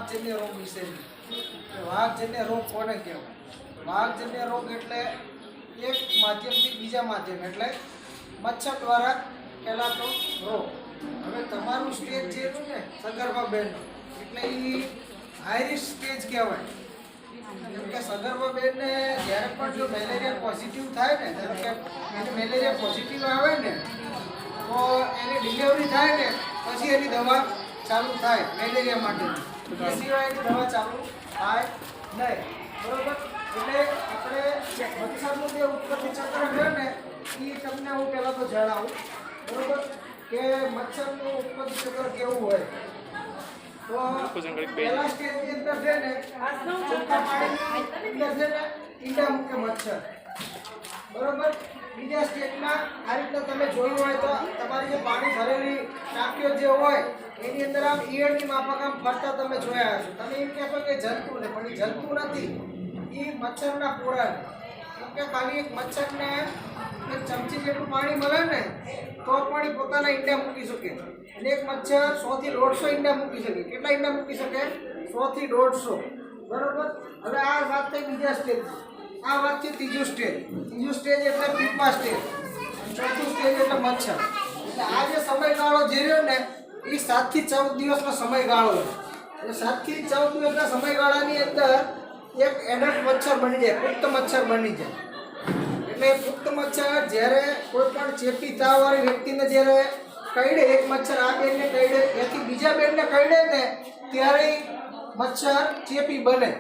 વાઘજન્ય રોગ વિશેની. વાઘજન્ય રોગ કોને કહેવાય? વાઘજન્ય રોગ એટલે એક માધ્યમથી બીજા માધ્યમ એટલે મચ્છર દ્વારા ફેલાતો રોગ. હવે તમારું સ્ટેજ જે છે ને સગર્ભા બહેનનો એટલે એ હાઈ રિસ્ક સ્ટેજ કહેવાય. કેમ કે સગર્ભા બહેનને જ્યારે પણ જો મેલેરિયા પોઝિટિવ થાય ને, ધારો કે એને મેલેરિયા પોઝિટિવ આવે ને તો એની ડિલિવરી થાય ને પછી એની દવા ચાલુ થાય મેલેરિયા માટે. એ સિવાય એની દવા ચાલુ થાય નહીં. બરોબર? એટલે આપણે મચ્છરનું જે ઉત્પત્તિ ચક્ર છે ને એ તમને હું પહેલાં તો જણાવું. બરોબર? કે મચ્છરનું ઉત્પત્તિ ચક્ર કેવું હોય તો પહેલા સ્ટેજની અંદર છે ને ચોખ્ખા પાણીની અંદર છે ને ઈંડા મૂકે મચ્છર. બરોબર? બીજા સ્ટેજમાં આ રીતના તમે જોયું હોય તો તમારી જે પાણી ભરેલી ટાંકીઓ જે હોય એની અંદર આમ ઈયળની માફક આમ ફરતા તમે જોયા હશો. તમે એમ કહેશો કે જંતુ ને, પણ એ જંતુ નથી, એ મચ્છરના પોળા. કેમ કે ખાલી એક મચ્છરને એક ચમચી જેટલું પાણી મળે ને તો પણ એ પોતાના ઈંડા મૂકી શકે. અને એક મચ્છર 100 થી 150 ઈંડા મૂકી શકે. કેટલા ઈંડા મૂકી શકે? 100 થી 150. બરોબર? હવે આ વાત થઈ બીજા સ્ટેજ. આ વાત છે ત્રીજું સ્ટેજ. ત્રીજું સ્ટેજ એટલે પીપા સ્ટેજ. ચોથું સ્ટેજ એટલે મચ્છર. એટલે આ જે સમયગાળો જે રહ્યો ને એ 7 થી 14 દિવસનો સમયગાળો છે. એટલે 7 થી 14 દિવસના સમયગાળાની અંદર એક એડલ્ટ મચ્છર બની જાય, પુખ્ત મચ્છર બની જાય. એટલે પુખ્ત મચ્છર જ્યારે કોઈ પણ ચેપી તાવવાળી વ્યક્તિને જ્યારે કરડે, એક મચ્છર આ બેનને કરડે એથી બીજા બેનને કરડે ને ત્યારે મચ્છર ચેપી બને,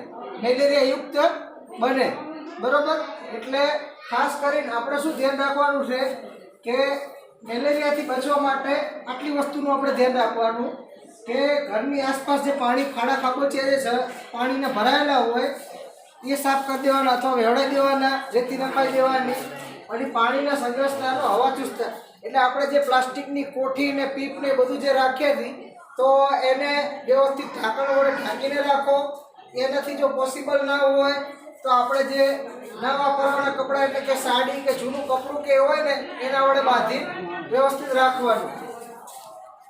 મેલેરિયા યુક્ત બને. બરોબર? એટલે ખાસ કરીને આપણે શું ધ્યાન રાખવાનું છે કે મેલેરિયાથી બચવા માટે આટલી વસ્તુનું આપણે ધ્યાન રાખવાનું કે ઘરની આસપાસ જે પાણી ખાડા ખાબોચિયા જે પાણીને ભરાયેલા હોય એ સાફ કરી દેવાના અથવા વેવડાવી દેવાના, રેતી નખાઈ દેવાની. અને પાણીના સંગ્રહસ્થાનો હવાચુસ્ત એટલે આપણે જે પ્લાસ્ટિકની કોઠી ને પીપ ને બધું જે રાખીએ છીએ તો એને વ્યવસ્થિત ઢાંકણ વડે ઢાંકીને રાખો. એનાથી જો પોસિબલ ના હોય તો આપણે જે ના વાપરવાના કપડાં એટલે કે સાડી કે જૂનું કપડું કે હોય ને એના વડે બાંધી વ્યવસ્થિત રાખવાનું.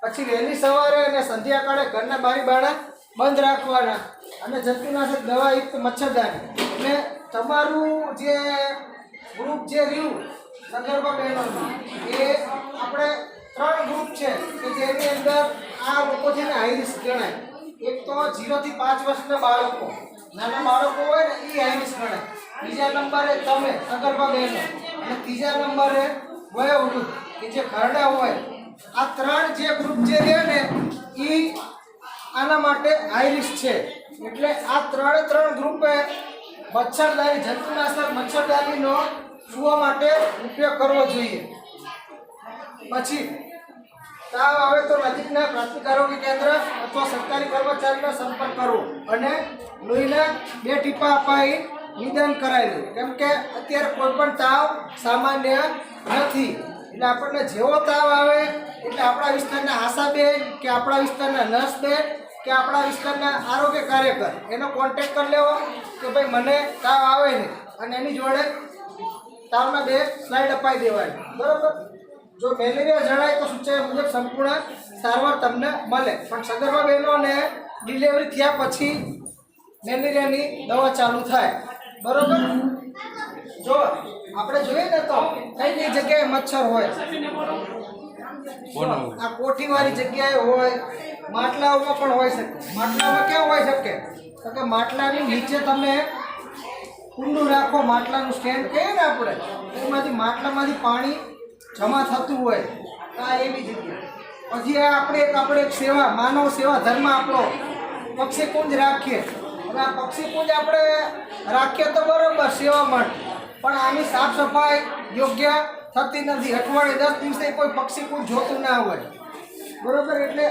પછી વહેલી સવારે અને સંધ્યાકાળે ઘરના બારી બારણા બંધ રાખવાના અને જંતુનાશક દવાયુક્ત મચ્છરદાની. એટલે તમારું જે ગ્રુપ જે રહ્યું સગર્ભા બહેનોનું એ આપણે 3 ગ્રુપ છે કે જેની અંદર આ લોકો છે ને હાઈ રિસ્ક ગણાય. એક તો 0 થી 5 વર્ષના બાળકો, નાના બાળકો હોય ને એ હાઈ રિસ્ક ગણાય. બીજા નંબરે તમે સગર્ભા બહેનો અને ત્રીજા નંબરે વયોવૃદ્ધ કે જે ઘરડા હોય. આ 3 જે ગ્રુપ જે રહે ને એ આના માટે હાઈ રિસ્ક છે. એટલે આ 3 ગ્રુપે મચ્છરદાની, જંતુનાશક મચ્છરદાનીનો સુવા માટે ઉપયોગ કરવો જોઈએ. પછી તાવ આવે તો નજીકના પ્રાથમિક આરોગ્ય કેન્દ્ર અથવા સરકારી કર્મચારીનો સંપર્ક કરવો અને લોહીના 2 ટીપા અપાઈ નિદાન કરાવી. કેમ કે અત્યારે કોઈ પણ તાવ સામાન્ય નથી. એટલે આપણને જેવો તાવ આવે એટલે આપણા વિસ્તારના આશાબેન કે આપણા વિસ્તારના નર્સબેન કે આપણા વિસ્તારના આરોગ્ય કાર્યકર એનો કોન્ટેક્ટ કરી લેવો કે ભાઈ મને તાવ આવે ને, અને એની જોડે તાવના 2 સ્લાઇડ અપાઈ દેવાની. બરાબર? જો મેલેરિયા જણાય તો સૂચના મુજબ સંપૂર્ણ સારવાર તમને મળે. પણ સગર્ભા બહેનોને ડિલિવરી થયા પછી મેલેરિયાની દવા ચાલુ થાય. બરોબર? જો આપણે જોઈએ ને તો કઈ જગ્યાએ મચ્છર હોય, આ કોઠીવાળી જગ્યાએ હોય, માટલાઓમાં પણ હોઈ શકે. માટલાઓમાં કેવું હોઈ શકે તો કે માટલાની નીચે તમે કુંડું રાખો, માટલાનું સ્ટેન્ડ કહીએ ને આપણે, એમાંથી માટલામાંથી પાણી જમા થતું હોય આ એવી જગ્યા. પછી આપણે એક સેવા, માનવ સેવા ધર્મ આપણો પક્ષી કુંજ રાખીએ. હવે આ પક્ષી કુંજ આપણે રાખીએ તો બરોબર સેવા માટે, પણ આની સાફ સફાઈ યોગ્ય થતી નથી. અઠવાડિયે 10 દિવસે કોઈ પક્ષી કુંજ જોતું ના હોય. બરોબર? એટલે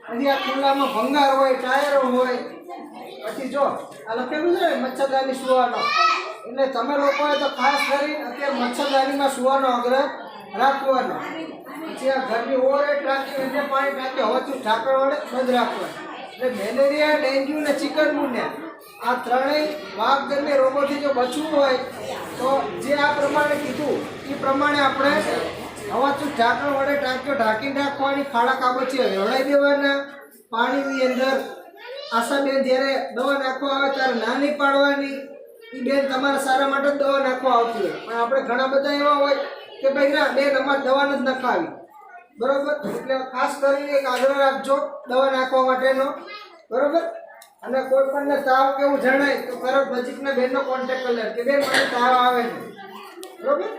હજી આ ખુલ્લામાં ભંગાર હોય, ટાયરો હોય. પછી જો આ લખેલું છે મચ્છરદાની સુવાનો, એટલે તમે લોકોએ તો ખાસ કરી અત્યારે મચ્છરદાનીમાં સુવાનો આગ્રહ રાખવાનો. પછી આ ઘરની ઓવરહેડ ટાંકી, એને પાણી ટાંકી હવાથી ઢાંકણ વડે બંધ રાખવાનું. એટલે મેલેરિયા, ડેન્ગ્યુ ને ચિકનગુનિયા આ 3 વાઘજન્ય રોગોથી જો બચવું હોય તો જે આ પ્રમાણે કીધું એ પ્રમાણે આપણે હવાથી ઢાંકણ વડે ટાંકીઓ ઢાંકીને રાખવાની, ખાડા કાબોચિયા વેવડાવી દેવાના, પાણીની અંદર આશાબેન જ્યારે દવા નાખવા આવે ત્યારે નાની પાડવાની એ બેન તમારા સારા માટે જ દવા નાખવા આવતી હોય પણ આપણે ઘણા બધા એવા હોય કે ભાઈ ના બેન અમારે દવા નથી નખાવી બરોબર એટલે ખાસ કરીને એક આગ્રહ રાખજો દવા નાખવા માટેનો બરોબર અને કોઈ પણને તાવ કેવું જણાય તો તરત નજીકના બેનનો કોન્ટેક્ટ કરી લે કે બેન મને તાવ આવે છે બરોબર